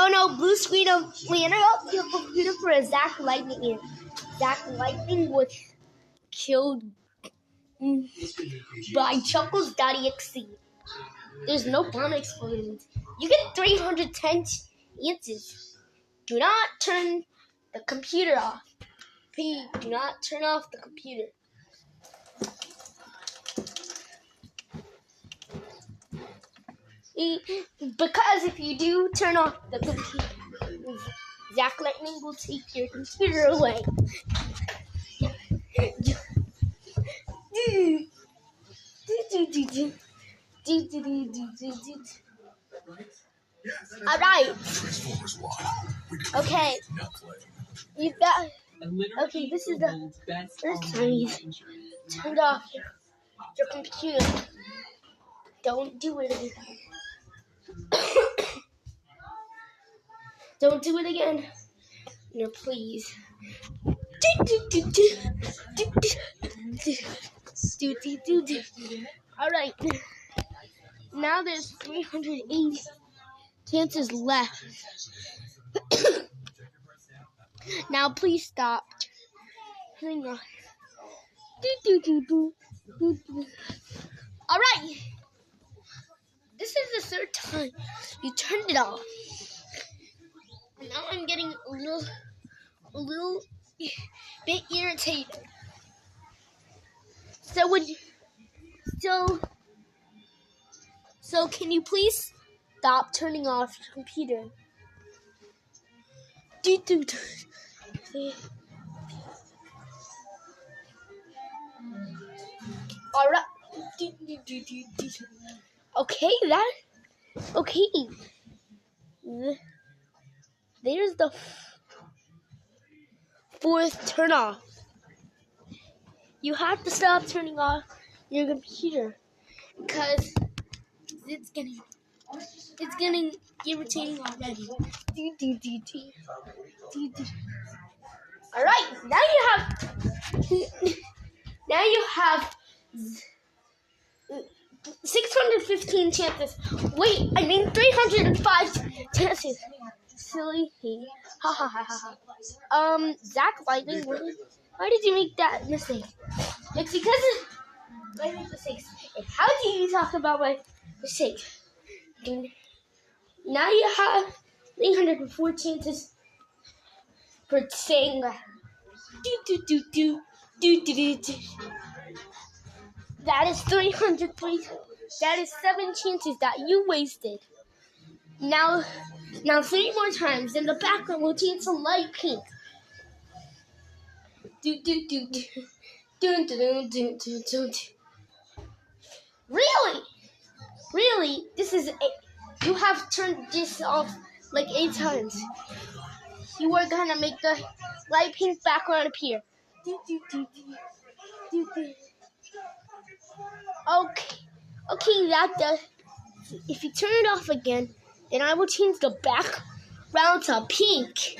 Oh no, blue screen of interrupt your computer for a Zack Lightning here. Zack Lightning was killed by Chuckles.exe. There's no bomb explosions. You get 310 chances. Do not turn the computer off. Please do not turn off the computer. Because if you do turn off the computer, Zack Lightning will take your computer away. Alright. Okay. You've got. Okay, this is the first time you've turned off your computer. Don't do it again. Don't do it again. No, please. Alright. Now there's 380 chances left. Now please stop. Hang on. Alright. This is the third time you turned it off. Now I'm getting a little bit irritated. So can you please stop turning off your computer? Alright. Okay, there's the fourth turn off. You have to stop turning off your computer because it's getting irritating already. Alright, now you have 615 chances. Wait, I mean 305 chances. Silly thing. Ha ha ha ha ha. Zack Lightning, why did you make that mistake? It's because I make mistakes. And how do you talk about my mistake? And now you have 304 chances for saying that. That is 303. That is 7 chances that you wasted. Now 3 more times, and the background will change to light pink. Really? You have turned this off like 8 times. You are gonna make the light pink background appear. Okay, that does. If you turn it off again, then I will change the background to pink.